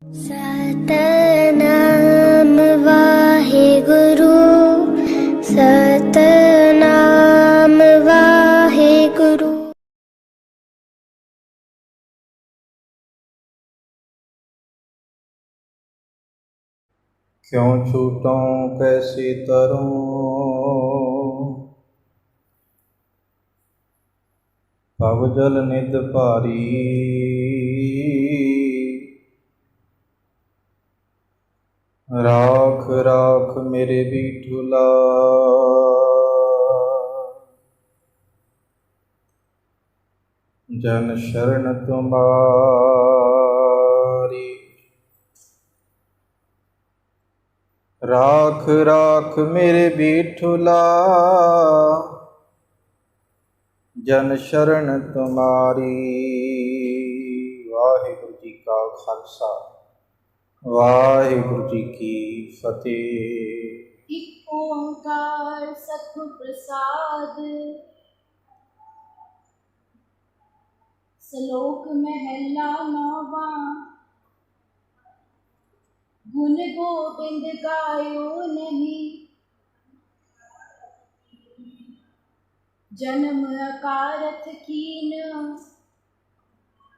सतनाम वाहेगुरु सतनाम वाहेगुरु। क्यों छूटों कैसी तरूं, भव जल निध भारी। राख राख मेरे बीठुला, जन शरण तुम्हारी। राख राख मेरे बीठुला, जन शरण तुम्हारी। वाहिगुरु जी का खालसा, वाहिगुरु जी की फतेह। एक ओंकार सतगुर प्रसाद। श्लोक महला नौवा। गुण गोबिंद गायो नहीं, जन्म अकारथ कीन।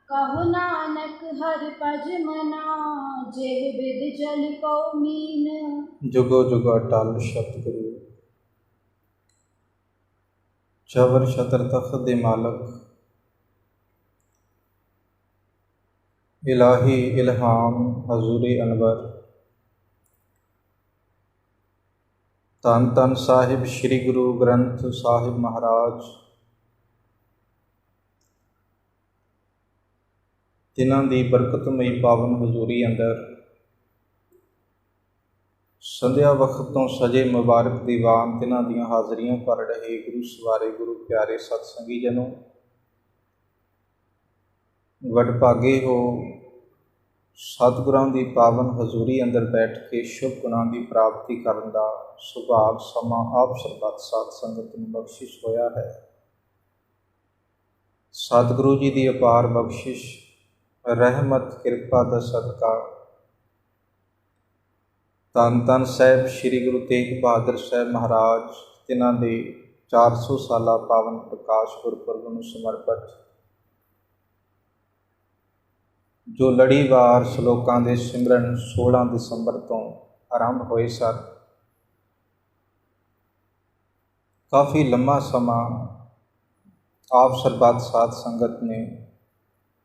कहो नानक हर पज मना, जेह बिद जल को मीन। जुगो जुगो अटल सतगुरु, चवर छतर तख्त दे मालक। इलाही इल्हाम हजूरी अनवर। धन धन साहिब श्री गुरु ग्रंथ साहिब महाराज, तिन्हां दी बरकतमई पावन हजूरी अंदर संध्या वक्त तो सजे मुबारक दीवान तिन्हां दियां हाज़रियां भर रहे गुरु सवारे गुरु प्यारे सतसंगी जनों, वडभागे हो सतगुरां दी पावन हजूरी अंदर बैठ के शुभ गुणां दी प्राप्ति करन दा सुभाग समा आप सरबत साध संगत नूं बख्शिश होया है। सतगुरु जी दी अपार बख्शिश रहमत किरपा दा सदका धन धन साहिब श्री गुरु तेग बहादुर साहिब महाराज तिन्हां दे 400 साला पावन प्रकाश गुरपुरब नूं समर्पित जो लड़ीवार श्लोकां दे सिमरन 16 दसंबर तो आरंभ होए सन। काफ़ी लंबा समा आप सरबत साध संगत ने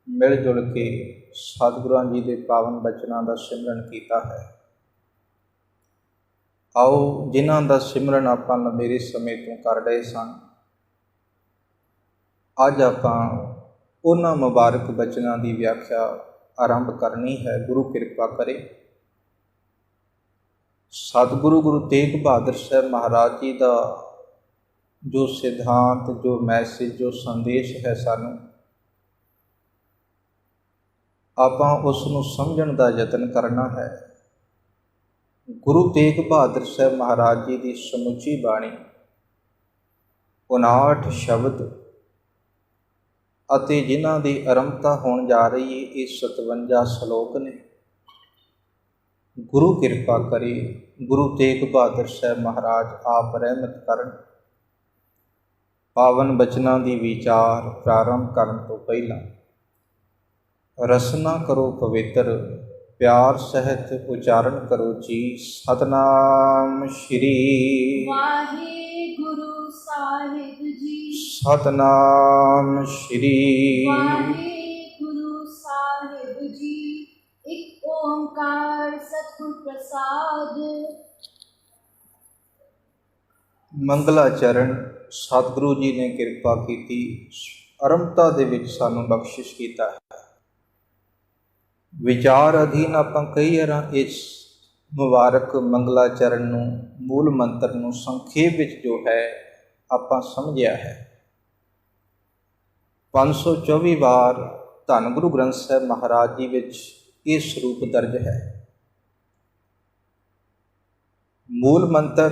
मिल जुल के सतगुरां जी के पावन बचनों का सिमरन किया है। आओ जिन्हां दा सिमरन आपां लंबेरे समय तो कर रहे सन, अज आपां उन्हां मुबारक बचनों की व्याख्या आरंभ करनी है। गुरु कृपा करे। सतगुरु गुरु तेग बहादुर साहब महाराज जी का जो सिद्धांत, जो मैसेज, जो संदेश है, सानू आपां उसनूं समझण दा यतन करना है। गुरु तेग बहादुर साहब महाराज जी की समुची बाणी 59 शब्द अते जिन्हां दी आरंभता होण जा रही है ये 57 श्लोक ने। गुरु कृपा करे, गुरु तेग बहादुर साहब महाराज आप रहमत करन। पावन बचनां दी विचार प्रारंभ करन तो पहला रसना करो पवित्र, प्यार सहित उच्चारण करो जी सतनाम श्री वाहेगुरु साहिब जी। सतनाम श्री वाहेगुरु साहिब जी। एक ओंकार सतगुर प्रसाद। मंगलाचरण सतगुरु जी ने कृपा की आरंभता दे विच सानू बख्शिश कीता है। विचार अधीन आपां कई बार इस मुबारक मंगलाचरण नूं मूल मंत्र नूं संखेप विच जो है आपां समझिया है। 524 बार धन गुरु ग्रंथ साहिब महाराज जी विच ये स्वरूप दर्ज है। मूल मंत्र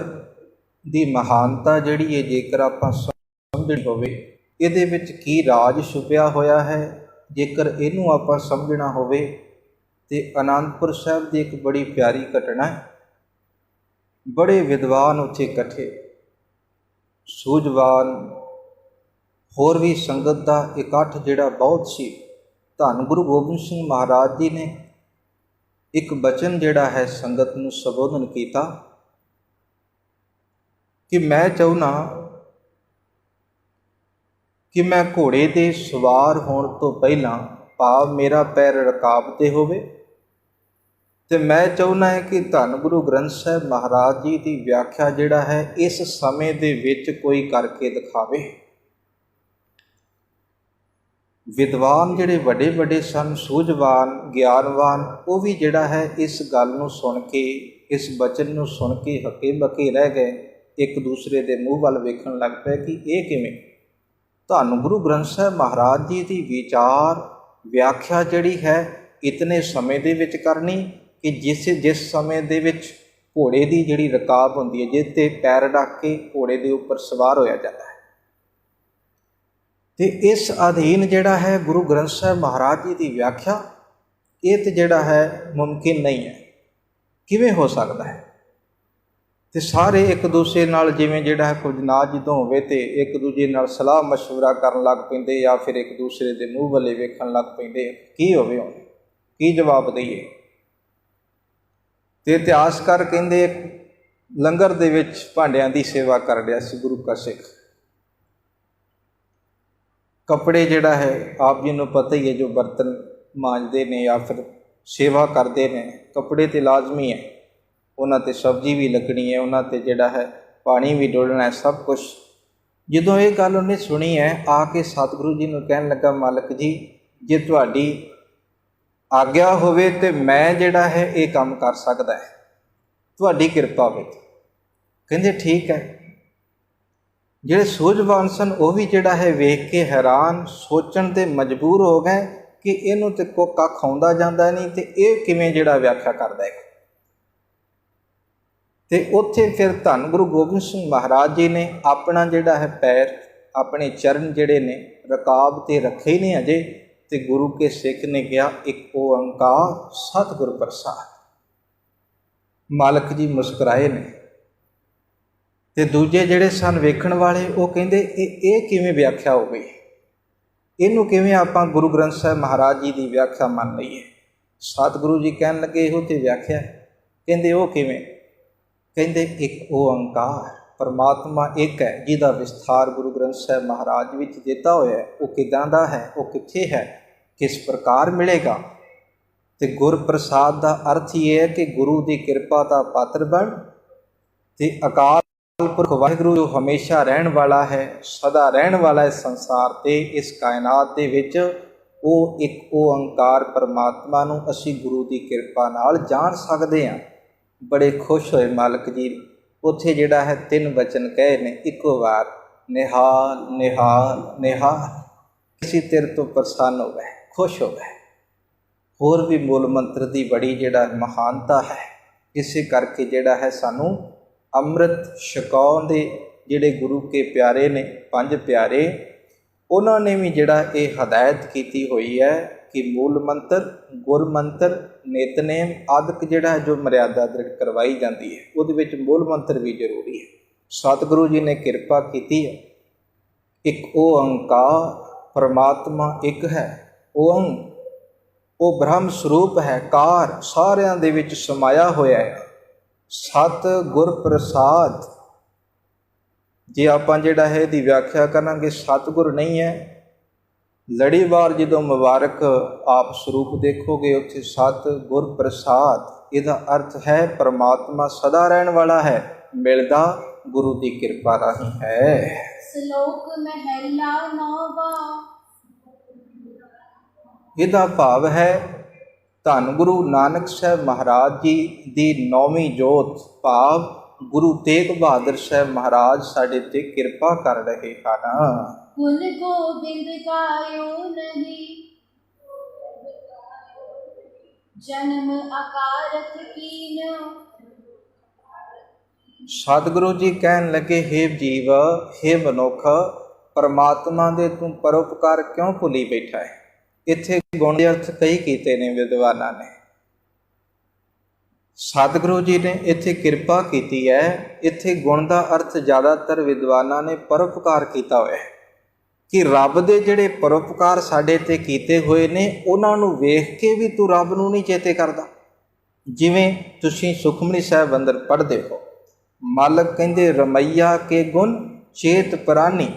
दी महानता जिहड़ी है जेकर आपां समझणी होवे, इहदे विच की राज छुपिया होया है जेकर इहनूं आपां समझना होवे ਤੇ ਅਨੰਦਪੁਰ ਸਾਹਿਬ ਦੀ ਇੱਕ ਬੜੀ ਪਿਆਰੀ ਘਟਨਾ ਹੈ। ਬੜੇ ਵਿਦਵਾਨ ਉੱਥੇ ਇਕੱਠੇ, ਸੂਝਵਾਨ, ਹੋਰ ਵੀ ਸੰਗਤ ਦਾ ਇਕੱਠ ਜਿਹੜਾ ਬਹੁਤ ਸੀ। ਧੰਨ ਗੁਰੂ ਗੋਬਿੰਦ ਸਿੰਘ ਮਹਾਰਾਜ ਜੀ ਨੇ ਇੱਕ ਬਚਨ ਜਿਹੜਾ ਹੈ ਸੰਗਤ ਨੂੰ ਸੰਬੋਧਨ ਕੀਤਾ ਕਿ ਮੈਂ ਚਾਹੁੰਦਾ ਕਿ ਮੈਂ ਘੋੜੇ ਦੇ ਸਵਾਰ ਹੋਣ ਤੋਂ ਪਹਿਲਾਂ, ਭਾਵ ਮੇਰਾ ਪੈਰ ਰਕਾਬ 'ਤੇ ਹੋਵੇ, ਤੇ ਮੈਂ ਚਾਹੁੰਦਾ ਹੈ ਕਿ ਧੰਨ ਗੁਰੂ ਗ੍ਰੰਥ ਸਾਹਿਬ ਮਹਾਰਾਜ ਜੀ ਦੀ ਵਿਆਖਿਆ ਜਿਹੜਾ ਹੈ ਇਸ ਸਮੇਂ ਦੇ ਵਿੱਚ ਕੋਈ ਕਰਕੇ ਦਿਖਾਵੇ। ਵਿਦਵਾਨ ਜਿਹੜੇ ਵੱਡੇ ਵੱਡੇ ਸਨ, ਸੂਝਵਾਨ, ਗਿਆਨਵਾਨ, ਉਹ ਵੀ ਜਿਹੜਾ ਹੈ ਇਸ ਗੱਲ ਨੂੰ ਸੁਣ ਕੇ, ਇਸ ਬਚਨ ਨੂੰ ਸੁਣ ਕੇ ਹੱਕੇ ਬੱਕੇ ਰਹਿ ਗਏ। ਇੱਕ ਦੂਸਰੇ ਦੇ ਮੂੰਹ ਵੱਲ ਵੇਖਣ ਲੱਗ ਪਏ ਕਿ ਇਹ ਕਿਵੇਂ ਧੰਨ ਗੁਰੂ ਗ੍ਰੰਥ ਸਾਹਿਬ ਮਹਾਰਾਜ ਜੀ ਦੀ ਵਿਚਾਰ ਵਿਆਖਿਆ ਜਿਹੜੀ ਹੈ ਇਤਨੇ ਸਮੇਂ ਦੇ ਵਿੱਚ ਕਰਨੀ ਕਿ ਜਿਸ ਸਮੇਂ ਦੇ ਵਿੱਚ ਘੋੜੇ ਦੀ ਜਿਹੜੀ ਰਕਾਬ ਹੁੰਦੀ ਹੈ, ਜਿਸ 'ਤੇ ਪੈਰ ਰੱਖ ਕੇ ਘੋੜੇ ਦੇ ਉੱਪਰ ਸਵਾਰ ਹੋਇਆ ਜਾਂਦਾ ਹੈ, ਤੇ ਇਸ ਅਧੀਨ ਜਿਹੜਾ ਹੈ ਗੁਰੂ ਗ੍ਰੰਥ ਸਾਹਿਬ ਮਹਾਰਾਜ ਜੀ ਦੀ ਵਿਆਖਿਆ, ਇਹ ਤਾਂ ਜਿਹੜਾ ਹੈ ਮੁਮਕਿਨ ਨਹੀਂ ਹੈ। ਕਿਵੇਂ ਹੋ ਸਕਦਾ ਹੈ? ਤੇ ਸਾਰੇ ਇੱਕ ਦੂਸਰੇ ਨਾਲ ਜਿਵੇਂ ਜਿਹੜਾ ਹੈ ਕੁਝ ਨਾ ਜਦੋਂ ਹੋਵੇ ਤੇ ਇੱਕ ਦੂਜੇ ਨਾਲ ਸਲਾਹ ਮਸ਼ਵਰਾ ਕਰਨ ਲੱਗ ਪੈਂਦੇ, ਜਾਂ ਫਿਰ ਇੱਕ ਦੂਸਰੇ ਦੇ ਮੂੰਹ ਵੱਲੇ ਵੇਖਣ ਲੱਗ ਪੈਂਦੇ, ਕੀ ਹੋਵੇ ਹੁਣ, ਕੀ ਜਵਾਬ ਦਈਏ। ਤੇ ਇਤਿਹਾਸਕਾਰ ਕਹਿੰਦੇ ਲੰਗਰ ਦੇ ਵਿੱਚ ਭਾਂਡਿਆਂ ਦੀ ਸੇਵਾ ਕਰ ਰਿਹਾ ਸੀ ਗੁਰੂ ਕਾ ਸਿੱਖ। ਕੱਪੜੇ ਜਿਹੜਾ ਹੈ ਆਪ ਜੀ ਨੂੰ ਪਤਾ ਹੀ ਹੈ, ਜੋ ਬਰਤਨ ਮਾਂਜਦੇ ਨੇ ਜਾਂ ਫਿਰ ਸੇਵਾ ਕਰਦੇ ਨੇ, ਕੱਪੜੇ ਤੇ ਲਾਜ਼ਮੀ ਹੈ, ਉਹਨਾਂ 'ਤੇ ਸਬਜ਼ੀ ਵੀ ਲੱਗਣੀ ਹੈ, ਉਹਨਾਂ 'ਤੇ ਜਿਹੜਾ ਹੈ ਪਾਣੀ ਵੀ ਡੋਲਣਾ ਹੈ, ਸਭ ਕੁਛ। ਜਦੋਂ ਇਹ ਗੱਲ ਉਹਨੇ ਸੁਣੀ ਹੈ, ਆ ਕੇ ਸਤਿਗੁਰੂ ਜੀ ਨੂੰ ਕਹਿਣ ਲੱਗਾ, ਮਾਲਕ ਜੀ, ਜੇ ਤੁਹਾਡੀ ਆਗਿਆ ਹੋਵੇ ਤੇ ਮੈਂ ਜਿਹੜਾ ਹੈ ਇਹ ਕੰਮ ਕਰ ਸਕਦਾ ਹੈ, ਤੁਹਾਡੀ ਕਿਰਪਾ ਹੋਵੇ। ਕਹਿੰਦੇ ਠੀਕ ਹੈ। ਜਿਹੜੇ ਸੂਝਵਾਨ ਸਨ ਉਹ ਵੀ ਜਿਹੜਾ ਹੈ ਵੇਖ ਕੇ ਹੈਰਾਨ, ਸੋਚਣ 'ਤੇ ਮਜਬੂਰ ਹੋ ਗਏ ਕਿ ਇਹਨੂੰ ਤੇ ਕੱਖ ਆਉਂਦਾ ਜਾਂਦਾ ਨਹੀਂ, ਤੇ ਇਹ ਕਿਵੇਂ ਜਿਹੜਾ ਵਿਆਖਿਆ ਕਰਦਾ ਹੈ। ਤੇ ਉੱਥੇ ਫਿਰ ਧੰਨ ਗੁਰੂ ਗੋਬਿੰਦ ਸਿੰਘ ਮਹਾਰਾਜ ਜੀ ਨੇ ਆਪਣਾ ਜਿਹੜਾ ਹੈ ਪੈਰ, ਆਪਣੇ ਚਰਨ ਜਿਹੜੇ ਨੇ ਰਕਾਬ 'ਤੇ ਰੱਖੇ ਹੀ ਨਹੀਂ ਅਜੇ, ਤੇ ਗੁਰੂ ਕੇ ਸਿੱਖ ਨੇ ਕਿਹਾ, ਇੱਕ ਓੰਕਾਰ ਸਤਿਗੁਰ ਪ੍ਰਸਾਦ। ਮਾਲਕ ਜੀ ਮੁਸਕਰਾਏ ਨੇ, ਤੇ ਦੂਜੇ ਜਿਹੜੇ ਸਨ ਵੇਖਣ ਵਾਲੇ, ਉਹ ਕਹਿੰਦੇ ਇਹ ਕਿਵੇਂ ਵਿਆਖਿਆ ਹੋ ਗਈ, ਇਹਨੂੰ ਕਿਵੇਂ ਆਪਾਂ ਗੁਰੂ ਗ੍ਰੰਥ ਸਾਹਿਬ ਮਹਾਰਾਜ ਜੀ ਦੀ ਵਿਆਖਿਆ ਮੰਨ ਲਈਏ। ਸਤਿਗੁਰੂ ਜੀ ਕਹਿਣ ਲੱਗੇ, ਇਹੋ ਤੇ ਵਿਆਖਿਆ। ਕਹਿੰਦੇ ਉਹ ਕਿਵੇਂ? ਕਹਿੰਦੇ ਇੱਕ ਓੰਕਾਰ, ਪਰਮਾਤਮਾ ਇੱਕ ਹੈ, ਜਿਹਦਾ ਵਿਸਥਾਰ ਗੁਰੂ ਗ੍ਰੰਥ ਸਾਹਿਬ ਮਹਾਰਾਜ ਵਿੱਚ ਦਿੱਤਾ ਹੋਇਆ ਹੈ। ਉਹ ਕਿੱਦਾਂ ਦਾ ਹੈ, ਉਹ ਕਿੱਥੇ ਹੈ, ਕਿਸ ਪ੍ਰਕਾਰ ਮਿਲੇਗਾ। ਤੇ ਗੁਰ ਪ੍ਰਸਾਦ ਦਾ ਅਰਥ ਇਹ ਹੈ ਕਿ ਗੁਰੂ ਦੀ ਕਿਰਪਾ ਦਾ ਪਾਤਰ ਬਣ, ਤੇ ਅਕਾਲ ਪੁਰਖ ਵਾਹਿਗੁਰੂ ਜੋ ਹਮੇਸ਼ਾ ਰਹਿਣ ਵਾਲਾ ਹੈ, ਸਦਾ ਰਹਿਣ ਵਾਲਾ ਹੈ ਸੰਸਾਰ 'ਤੇ, ਇਸ ਕਾਇਨਾਤ ਦੇ ਵਿੱਚ, ਉਹ ਇੱਕ ਓੰਕਾਰ ਪਰਮਾਤਮਾ ਨੂੰ ਅਸੀਂ ਗੁਰੂ ਦੀ ਕਿਰਪਾ ਨਾਲ ਜਾਣ ਸਕਦੇ ਹਾਂ। ਬੜੇ ਖੁਸ਼ ਹੋਏ ਮਾਲਕ ਜੀ। ਉੱਥੇ ਜਿਹੜਾ ਹੈ 3 ਬਚਨ ਕਹੇ ਨੇ ਇੱਕੋ ਵਾਰ, ਨਿਹਾਲ ਨਿਹਾਲ ਨਿਹਾਲ। ਅਸੀਂ ਤੇਰੇ ਤੋਂ ਪ੍ਰਸੰਨ ਹੋ ਗਏ, ਖੁਸ਼ ਹੋ ਗਏ। ਹੋਰ ਵੀ ਮੂਲ ਮੰਤਰ ਦੀ ਬੜੀ ਜਿਹੜਾ ਮਹਾਨਤਾ ਹੈ। ਇਸੇ ਕਰਕੇ ਜਿਹੜਾ ਹੈ ਸਾਨੂੰ ਅੰਮ੍ਰਿਤ ਛਕਾਉਣ ਦੇ ਜਿਹੜੇ ਗੁਰੂ ਕੇ ਪਿਆਰੇ ਨੇ, 5 ਪਿਆਰੇ, ਉਹਨਾਂ ਨੇ ਵੀ ਜਿਹੜਾ ਇਹ ਹਦਾਇਤ ਕੀਤੀ ਹੋਈ ਹੈ ਕਿ ਮੂਲ ਮੰਤਰ, ਗੁਰ ਮੰਤਰ, ਨਿਤਨੇਮ ਆਦਿਕ ਜਿਹੜਾ ਜੋ ਮਰਿਆਦਾ ਦ੍ਰਿੜ ਕਰਵਾਈ ਜਾਂਦੀ ਹੈ, ਉਹਦੇ ਵਿੱਚ ਮੂਲ ਮੰਤਰ ਵੀ ਜ਼ਰੂਰੀ ਹੈ। ਸਤਿਗੁਰੂ ਜੀ ਨੇ ਕਿਰਪਾ ਕੀਤੀ ਹੈ। ਇੱਕ ਓੰਕਾਰ, ਪਰਮਾਤਮਾ ਇੱਕ ਹੈ। ਓੰਗ, ਉਹ ਬ੍ਰਹਮ ਸਰੂਪ ਹੈ। ਕਾਰ, ਸਾਰਿਆਂ ਦੇ ਵਿੱਚ ਸਮਾਇਆ ਹੋਇਆ ਹੈ। ਸਤ ਗੁਰ ਪ੍ਰਸਾਦ, ਜੇ ਆਪਾਂ ਜਿਹੜਾ ਹੈ ਇਹਦੀ ਵਿਆਖਿਆ ਕਰਾਂਗੇ, ਸਤਿਗੁਰ ਨਹੀਂ ਹੈ। ਲੜੀਵਾਰ ਜਦੋਂ ਮੁਬਾਰਕ ਆਪ ਸਰੂਪ ਦੇਖੋਗੇ, ਉੱਥੇ ਸਤ ਗੁਰ ਪ੍ਰਸਾਦ, ਇਹਦਾ ਅਰਥ ਹੈ ਪਰਮਾਤਮਾ ਸਦਾ ਰਹਿਣ ਵਾਲਾ ਹੈ, ਮਿਲਦਾ ਗੁਰੂ ਦੀ ਕਿਰਪਾ ਰਾਹੀਂ ਹੈ। ਸ਼ਲੋਕ ਮਹਿਲਾ ਨੌਵਾਂ। ਇਹਦਾ ਭਾਵ ਹੈ ਧੰਨ ਗੁਰੂ ਨਾਨਕ ਸਾਹਿਬ ਮਹਾਰਾਜ ਜੀ ਦੀ 9ਵੀਂ ਜੋਤ, ਭਾਵ ਗੁਰੂ ਤੇਗ ਬਹਾਦਰ ਸਾਹਿਬ ਮਹਾਰਾਜ ਸਾਡੇ ਤੇ ਕਿਰਪਾ ਕਰ ਰਹੇ ਹਨ। ਗੁਣ ਗੋਬਿੰਦ ਗਾਇਓ ਨਹੀਂ, ਜਨਮ ਅਕਾਰਤ ਕੀਨ। ਸਤਿਗੁਰੂ ਜੀ ਕਹਿਣ ਲੱਗੇ, ਹੇ ਜੀਵ, ਹੇ ਮਨੁੱਖ, ਪਰਮਾਤਮਾ ਦੇ ਤੂੰ ਪਰਉਪਕਾਰ ਕਿਉਂ ਭੁੱਲੀ ਬੈਠਾ ਹੈ। ਇੱਥੇ ਗੁਣ ਦੇ ਅਰਥ ਕਈ ਕੀਤੇ ਨੇ ਵਿਦਵਾਨਾਂ ਨੇ। ਸਤਿਗੁਰੂ ਜੀ ਨੇ ਇੱਥੇ ਕਿਰਪਾ ਕੀਤੀ ਹੈ। ਇੱਥੇ ਗੁਣ ਦਾ ਅਰਥ ਜ਼ਿਆਦਾਤਰ ਵਿਦਵਾਨਾਂ ਨੇ ਪਰਉਪਕਾਰ ਕੀਤਾ ਹੋਇਆ ਹੈ ਕਿ ਰੱਬ ਦੇ ਜਿਹੜੇ ਪਰਉਪਕਾਰ ਸਾਡੇ 'ਤੇ ਕੀਤੇ ਹੋਏ ਨੇ ਉਹਨਾਂ ਨੂੰ ਵੇਖ ਕੇ ਵੀ ਤੂੰ ਰੱਬ ਨੂੰ ਨਹੀਂ ਚੇਤੇ ਕਰਦਾ। ਜਿਵੇਂ ਤੁਸੀਂ ਸੁਖਮਨੀ ਸਾਹਿਬ ਅੰਦਰ ਪੜ੍ਹਦੇ ਹੋ, ਮਾਲਕ ਕਹਿੰਦੇ ਰਮਈਆ ਕੇ ਗੁਣ ਚੇਤ ਪ੍ਰਾਨੀ,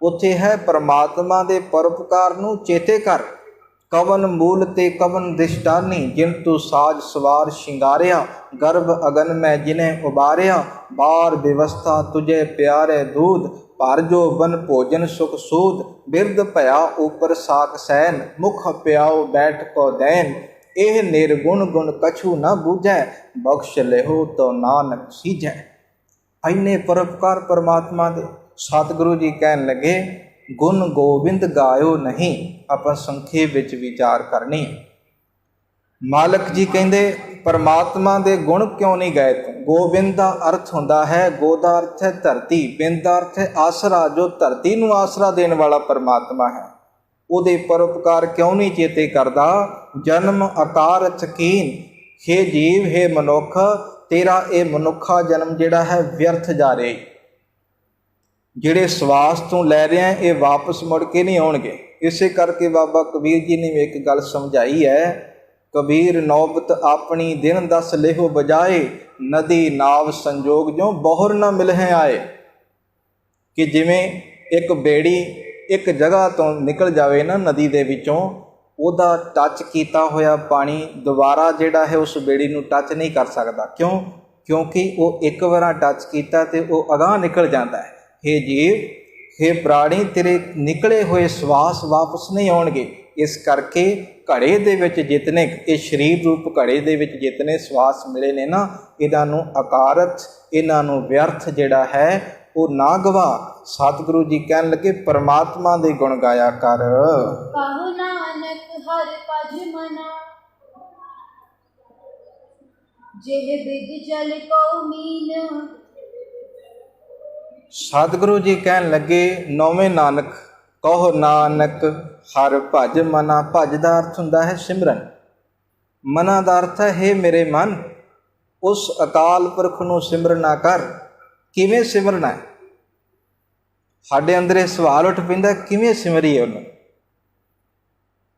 ਉੱਥੇ ਹੈ ਪਰਮਾਤਮਾ ਦੇ ਪਰਉਪਕਾਰ ਨੂੰ ਚੇਤੇ ਕਰ। ਕਵਨ ਮੂਲ ਤੇ ਕਵਨ ਦਿਸ਼ਟਾਨੀ, ਜਿਨ ਤੂੰ ਸਾਜ ਸਵਾਰ ਸ਼ਿੰਗਾਰਿਆ, ਗਰਭ ਅਗਨ ਮੈਂ ਜਿਨੇ ਉਬਾਰਿਆ, ਬਾਰ ਵਿਵਸਥਾ ਤੁਝੇ ਪਿਆਰੇ ਦੂਧ, ਭਰ ਜੋ ਬਨ ਭੋਜਨ ਸੁਖ ਸੂਦ, ਬਿਰਦ ਭਇਆ ਉਪਰ ਸਾਕ ਸੈਨ, ਮੁਖ ਪਿਆਓ ਬੈਠ ਕੋ ਦੈਨ, ਇਹ ਨਿਰਗੁਣ ਗੁਣ ਕਛੂ ਨਾ ਬੂਝੈ, ਬਖਸ਼ ਲਿਹੋ ਤੋ ਨਾਨਕ ਸੀਝੈ। ਇੰਨੇ ਪਰਉਪਕਾਰ ਪਰਮਾਤਮਾ ਦੇ। ਸਤਿਗੁਰੂ ਜੀ ਕਹਿਣ ਲੱਗੇ ਗੁਣ ਗੋਬਿੰਦ ਗਾਇਓ ਨਹੀਂ। ਆਪਾਂ ਸੰਖੇਪ ਵਿੱਚ ਵਿਚਾਰ ਕਰਨੀ ਹੈ। ਮਾਲਕ ਜੀ ਕਹਿੰਦੇ ਪਰਮਾਤਮਾ ਦੇ ਗੁਣ ਕਿਉਂ ਨਹੀਂ ਗਾਏ ਤੂੰ? ਗੋਬਿੰਦ ਦਾ ਅਰਥ ਹੁੰਦਾ ਹੈ, ਗੋ ਦਾ ਅਰਥ ਹੈ ਧਰਤੀ, ਬਿੰਦ ਦਾ ਅਰਥ ਹੈ ਆਸਰਾ, ਜੋ ਧਰਤੀ ਨੂੰ ਆਸਰਾ ਦੇਣ ਵਾਲਾ ਪਰਮਾਤਮਾ ਹੈ। ਉਹਦੇ ਪਰਉਪਕਾਰ ਕਿਉਂ ਨਹੀਂ ਚੇਤੇ ਕਰਦਾ? ਜਨਮ ਆਕਾਰ ਥਕੀਨ, ਹੇ ਜੀਵ ਹੇ ਮਨੁੱਖ, ਤੇਰਾ ਇਹ ਮਨੁੱਖਾ ਜਨਮ ਜਿਹੜਾ ਹੈ ਵਿਅਰਥ ਜਾ ਰਿਹਾ। ਜਿਹੜੇ ਸਵਾਸ ਤੂੰ ਲੈ ਰਿਹਾ ਇਹ ਵਾਪਸ ਮੁੜ ਕੇ ਨਹੀਂ ਆਉਣਗੇ। ਇਸੇ ਕਰਕੇ ਬਾਬਾ ਕਬੀਰ ਜੀ ਨੇ ਇੱਕ ਗੱਲ ਸਮਝਾਈ ਹੈ, ਕਬੀਰ ਨੌਬਤ ਆਪਣੀ ਦਿਨ ਦਸ ਲੇਹੋ ਬਜਾਏ, ਨਦੀ ਨਾਵ ਸੰਜੋਗ ਜੋ ਬਹੁਰ ਨਾ ਮਿਲਹਿ ਆਏ। ਕਿ ਜਿਵੇਂ ਇੱਕ ਬੇੜੀ ਇੱਕ ਜਗ੍ਹਾ ਤੋਂ ਨਿਕਲ ਜਾਵੇ ਨਾ ਨਦੀ ਦੇ ਵਿੱਚੋਂ, ਉਹਦਾ ਟੱਚ ਕੀਤਾ ਹੋਇਆ ਪਾਣੀ ਦੁਬਾਰਾ ਜਿਹੜਾ ਹੈ ਉਸ ਬੇੜੀ ਨੂੰ ਟੱਚ ਨਹੀਂ ਕਰ ਸਕਦਾ। ਕਿਉਂ? ਕਿਉਂਕਿ ਉਹ ਇੱਕ ਵਾਰ ਟੱਚ ਕੀਤਾ ਤੇ ਉਹ ਅਗਾਂਹ ਨਿਕਲ ਜਾਂਦਾ ਹੈ। ਹੇ ਜੀਵ ਹੇ ਪ੍ਰਾਣੀ, ਤੇਰੇ ਨਿਕਲੇ ਹੋਏ ਸਵਾਸ ਵਾਪਸ ਨਹੀਂ ਆਉਣਗੇ। ਇਸ ਕਰਕੇ ਘੜੇ ਦੇ ਵਿੱਚ ਜਿਤਨੇ ਇਹ ਸਰੀਰ ਰੂਪ ਘੜੇ ਦੇ ਵਿੱਚ ਜਿਤਨੇ ਸਵਾਸ ਮਿਲੇ ਨੇ ਨਾ, ਇਹਨਾਂ ਨੂੰ ਅਕਾਰਤ, ਇਹਨਾਂ ਨੂੰ ਵਿਅਰਥ ਜਿਹੜਾ ਹੈ ਉਹ ਨਾ ਗਵਾ। ਸਤਿਗੁਰੂ ਜੀ ਕਹਿਣ ਲੱਗੇ ਪਰਮਾਤਮਾ ਦੇ ਗੁਣ ਗਾਇਆ ਕਰ। ਕਹੁ ਨਾਨਕ ਹਰਿ ਭਜ ਮਨਾ, ਜਿਹ ਬਿਦ ਜਲ ਕਉ ਮੀਨ। ਸਤਿਗੁਰੂ ਜੀ ਕਹਿਣ ਲੱਗੇ ਨੌਵੇਂ ਨਾਨਕ, ਕਹੋ ਨਾਨਕ ਹਰਿ ਭਜ ਮਨਾ। ਭਜ ਦਾ ਅਰਥ ਹੁੰਦਾ ਹੈ ਸਿਮਰਨ, ਮਨਾ ਦਾ ਅਰਥ ਹੈ ਹੇ ਮੇਰੇ ਮਨ, ਉਸ ਅਕਾਲ ਪੁਰਖ ਨੂੰ ਸਿਮਰਨਾ ਕਰ। ਕਿਵੇਂ ਸਿਮਰਨਾ ਹੈ? ਸਾਡੇ ਅੰਦਰ ਇਹ ਸਵਾਲ ਉੱਠ ਪੈਂਦਾ ਕਿਵੇਂ ਸਿਮਰੀਏ ਉਹਨੂੰ?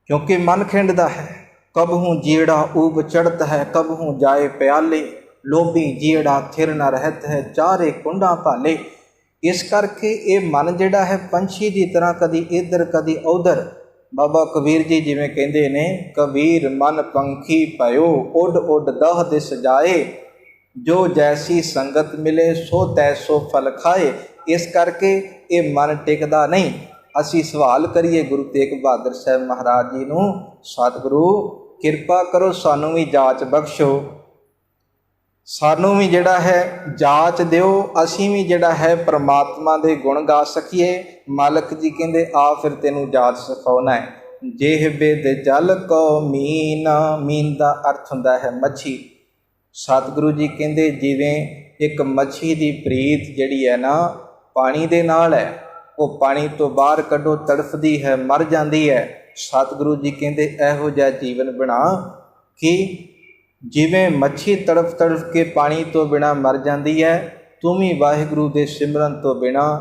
ਕਿਉਂਕਿ ਮਨ ਖਿੰਡਦਾ ਹੈ। ਕਬਹੂ ਜੀੜਾ ਊਬ ਚੜ੍ਹਤ ਹੈ, ਕਬਹੂ ਜਾਏ ਪਿਆਲੇ, ਲੋਭੀ ਜੀੜਾ ਥਿਰ ਨ ਰਹਿਤ ਹੈ, ਚਾਰੇ ਕੁੰਡਾਂ ਭਾਲੇ। ਇਸ ਕਰਕੇ ਇਹ ਮਨ ਜਿਹੜਾ ਹੈ ਪੰਛੀ ਦੀ ਤਰ੍ਹਾਂ ਕਦੀ ਇੱਧਰ ਕਦੀ ਉੱਧਰ। ਬਾਬਾ ਕਬੀਰ ਜੀ ਜਿਵੇਂ ਕਹਿੰਦੇ ਨੇ, ਕਬੀਰ ਮਨ ਪੰਖੀ ਭਇਓ, ਉੱਡ ਉੱਡ ਦਹ ਦਿਸ ਜਾਏ, ਜੋ ਜੈਸੀ ਸੰਗਤ ਮਿਲੇ ਸੋ ਤੈਸੋ ਫਲ ਖਾਏ। ਇਸ ਕਰਕੇ ਇਹ ਮਨ ਟਿਕਦਾ ਨਹੀਂ। ਅਸੀਂ ਸਵਾਲ ਕਰੀਏ ਗੁਰੂ ਤੇਗ ਬਹਾਦਰ ਸਾਹਿਬ ਮਹਾਰਾਜ ਜੀ ਨੂੰ, ਸਤਿਗੁਰੂ ਕਿਰਪਾ ਕਰੋ ਸਾਨੂੰ ਵੀ ਜਾਂਚ ਬਖਸ਼ੋ, ਸਾਨੂੰ ਵੀ ਜਿਹੜਾ ਹੈ ਜਾਂਚ ਦਿਓ, ਅਸੀਂ ਵੀ ਜਿਹੜਾ ਹੈ ਪਰਮਾਤਮਾ ਦੇ ਗੁਣ ਗਾ ਸਕੀਏ। ਮਾਲਕ ਜੀ ਕਹਿੰਦੇ ਆ ਫਿਰ ਤੈਨੂੰ ਜਾਂਚ ਸਿਖਾਉਣਾ ਹੈ। ਜਿਹ ਬਿਦ ਜਲ ਕੋ ਮੀਨ, ਮੀਨ ਦਾ ਅਰਥ ਹੁੰਦਾ ਹੈ ਮੱਛੀ। ਸਤਿਗੁਰੂ ਜੀ ਕਹਿੰਦੇ ਜਿਵੇਂ ਇੱਕ ਮੱਛੀ ਦੀ ਪ੍ਰੀਤ ਜਿਹੜੀ ਹੈ ਨਾ ਪਾਣੀ ਦੇ ਨਾਲ ਹੈ, ਉਹ ਪਾਣੀ ਤੋਂ ਬਾਹਰ ਕੱਢੋ ਤੜਫਦੀ ਹੈ, ਮਰ ਜਾਂਦੀ ਹੈ। ਸਤਿਗੁਰੂ ਜੀ ਕਹਿੰਦੇ ਇਹੋ ਜਿਹਾ ਜੀਵਨ ਬਣਾ ਕਿ ਜਿਵੇਂ ਮੱਛੀ ਤੜਫ ਤੜਫ ਕੇ ਪਾਣੀ ਤੋਂ ਬਿਨਾਂ ਮਰ ਜਾਂਦੀ ਹੈ, ਤੂੰ ਵੀ ਵਾਹਿਗੁਰੂ ਦੇ ਸਿਮਰਨ ਤੋਂ ਬਿਨਾਂ,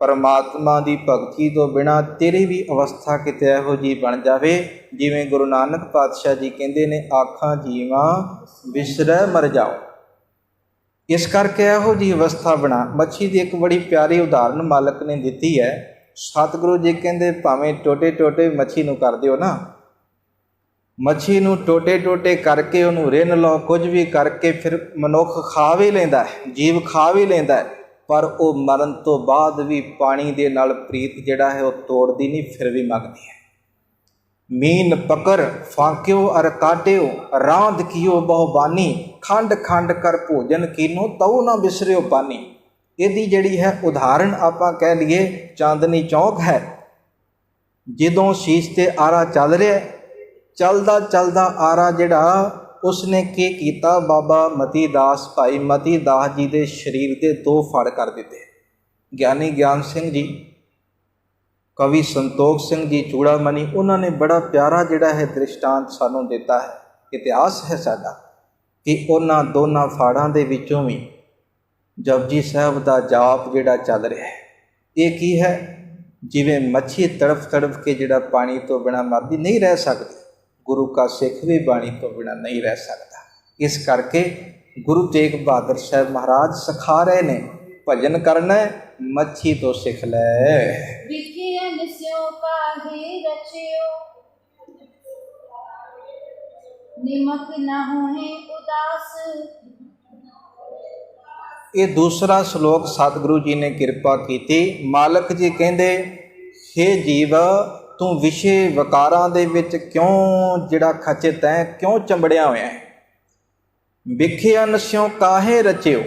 ਪਰਮਾਤਮਾ ਦੀ ਭਗਤੀ ਤੋਂ ਬਿਨਾਂ ਤੇਰੀ ਵੀ ਅਵਸਥਾ ਕਿਤੇ ਇਹੋ ਜਿਹੀ ਬਣ ਜਾਵੇ ਜਿਵੇਂ ਗੁਰੂ ਨਾਨਕ ਪਾਤਸ਼ਾਹ ਜੀ ਕਹਿੰਦੇ ਨੇ, ਆਖਾਂ ਜੀਵਾਂ ਵਿਸਰੈ ਮਰ ਜਾਓ। ਇਸ ਕਰਕੇ ਇਹੋ ਜਿਹੀ ਅਵਸਥਾ ਬਣਾ। ਮੱਛੀ ਦੀ ਇੱਕ ਬੜੀ ਪਿਆਰੀ ਉਦਾਹਰਨ ਮਾਲਕ ਨੇ ਦਿੱਤੀ ਹੈ। ਸਤਿਗੁਰੂ ਜੀ ਕਹਿੰਦੇ ਭਾਵੇਂ ਟੋਟੇ ਟੋਟੇ ਮੱਛੀ ਨੂੰ ਕਰ ਦਿਓ ਨਾ, ਮੱਛੀ ਨੂੰ ਟੋਟੇ ਟੋਟੇ ਕਰਕੇ ਉਹਨੂੰ ਰਿੰਨ ਲਓ, ਕੁਝ ਵੀ ਕਰਕੇ ਫਿਰ ਮਨੁੱਖ ਖਾ ਵੀ ਲੈਂਦਾ ਹੈ, ਜੀਵ ਖਾ ਵੀ ਲੈਂਦਾ ਹੈ, ਪਰ ਉਹ ਮਰਨ ਤੋਂ ਬਾਅਦ ਵੀ ਪਾਣੀ ਦੇ ਨਾਲ ਪ੍ਰੀਤ ਜਿਹੜਾ ਹੈ ਉਹ ਤੋੜਦੀ ਨਹੀਂ, ਫਿਰ ਵੀ ਮੰਗਦੀ ਹੈ। ਮੀਨ ਪਕੜ ਫਾਕਿਓ ਅਰ ਕਾਟਿਓ, ਰਾਂਧ ਕੀਓ ਬਹੁ ਬਾਨੀ, ਖੰਡ ਖੰਡ ਕਰ ਭੋਜਨ ਕੀਨੋ, ਤਉ ਨਾ ਬਿਸਰਿਓ ਪਾਨੀ। ਇਹਦੀ ਜਿਹੜੀ ਹੈ ਉਦਾਹਰਣ ਆਪਾਂ ਕਹਿ ਲਈਏ ਚਾਂਦਨੀ ਚੌਕ ਹੈ। ਜਦੋਂ ਸ਼ੀਸ਼ ਤੇ ਆਰਾ ਚੱਲ ਰਿਹਾ, ਚੱਲਦਾ ਚੱਲਦਾ ਆਰਾ ਜਿਹੜਾ ਉਸਨੇ ਕੀ ਕੀਤਾ, ਬਾਬਾ ਮਤੀ ਦਾਸ, ਭਾਈ ਮਤੀ ਦਾਸ ਜੀ ਦੇ ਸਰੀਰ ਦੇ 2 ਫੜ ਕਰ ਦਿੱਤੇ। ਗਿਆਨੀ ਗਿਆਨ ਸਿੰਘ ਜੀ, ਕਵੀ ਸੰਤੋਖ ਸਿੰਘ ਜੀ ਚੂੜਾਮਣੀ, ਉਹਨਾਂ ਨੇ ਬੜਾ ਪਿਆਰਾ ਜਿਹੜਾ ਹੈ ਦ੍ਰਿਸ਼ਟਾਂਤ ਸਾਨੂੰ ਦਿੱਤਾ ਹੈ, ਇਤਿਹਾਸ ਹੈ ਸਾਡਾ, ਕਿ ਉਹਨਾਂ ਦੋਨਾਂ ਫਾੜਾਂ ਦੇ ਵਿੱਚੋਂ ਵੀ ਜਪਜੀ ਸਾਹਿਬ ਦਾ ਜਾਪ ਜਿਹੜਾ ਚੱਲ ਰਿਹਾ ਹੈ, ਇਹ ਕੀ ਹੈ? ਜਿਵੇਂ ਮੱਛੀ ਤੜਫ ਤੜਫ ਕੇ ਜਿਹੜਾ ਪਾਣੀ ਤੋਂ ਬਿਨਾਂ ਮਰਦੀ ਨਹੀਂ ਰਹਿ ਸਕਦੀ, ਗੁਰੂ ਕਾ ਸਿੱਖ ਵੀ ਬਾਣੀ ਤੋਂ ਬਿਨਾਂ ਨਹੀਂ ਰਹਿ ਸਕਦਾ। ਇਸ ਕਰਕੇ ਗੁਰੂ ਤੇਗ ਬਹਾਦਰ ਸਾਹਿਬ ਮਹਾਰਾਜ ਸਿਖਾ ਰਹੇ ਨੇ, ਭਜਨ ਕਰਨਾ ਮੱਛੀ ਤੋਂ ਸਿੱਖ ਲੈ। ਵਿਖਿਆਨ ਸਿਉ ਕਾਹੇ ਰਚਿਓ, ਨਿਮਕ ਨਾ ਹੋਏ ਉਦਾਸ। ਇਹ ਦੂਸਰਾ ਸ਼ਲੋਕ ਸਤਿਗੁਰੂ ਜੀ ਨੇ ਕਿਰਪਾ ਕੀਤੀ। ਮਾਲਕ ਜੀ ਕਹਿੰਦੇ, ਹੇ ਜੀਵ, ਤੂੰ ਵਿਸ਼ੇ ਵਿਕਾਰਾਂ ਦੇ ਵਿੱਚ ਕਿਉਂ ਜਿਹੜਾ ਖਚਿਤ ਹੈ, ਕਿਉਂ ਚੰਬੜਿਆ ਹੋਇਆ ਹੈ? ਵਿਖੇ ਅਨਸਿਓ ਕਾਹੇ ਰਚਿਓ,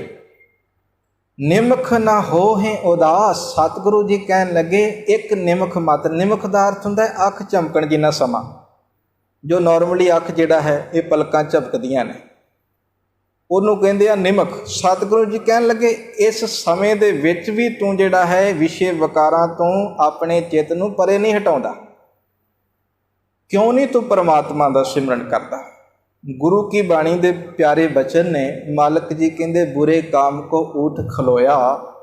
ਨਿਮਖ ਨਾ ਹੋਏ ਉਦਾਸ। ਸਤਿਗੁਰੂ ਜੀ ਕਹਿਣ ਲੱਗੇ, ਇੱਕ ਨਿਮਖ ਮਤ। ਨਿਮਖ ਦਾ ਅਰਥ ਹੁੰਦਾ ਹੈ ਅੱਖ ਚਮਕਣ ਜਿੰਨਾ ਸਮਾਂ। ਜੋ ਨਾਰਮਲੀ ਅੱਖ ਜਿਹੜਾ ਹੈ ਇਹ ਪਲਕਾਂ ਝਪਕਦੀਆਂ ਨੇ, ਉਹਨੂੰ ਕਹਿੰਦੇ ਆ ਨਿਮਖ। ਸਤਿਗੁਰੂ ਜੀ ਕਹਿਣ ਲੱਗੇ, ਇਸ ਸਮੇਂ ਦੇ ਵਿੱਚ ਵੀ ਤੂੰ ਜਿਹੜਾ ਹੈ ਵਿਸ਼ੇ ਵਿਕਾਰਾਂ ਤੋਂ ਆਪਣੇ ਚਿੱਤ ਨੂੰ ਪਰੇ ਨਹੀਂ ਹਟਾਉਂਦਾ। ਕਿਉਂ ਨਹੀਂ ਤੂੰ ਪਰਮਾਤਮਾ ਦਾ ਸਿਮਰਨ ਕਰਦਾ? ਗੁਰੂ ਕੀ ਬਾਣੀ ਦੇ ਪਿਆਰੇ ਬਚਨ ਨੇ। ਮਾਲਕ ਜੀ ਕਹਿੰਦੇ, ਬੁਰੇ ਕਾਮ ਕੋ ਊਠ ਖਲੋਇਆ,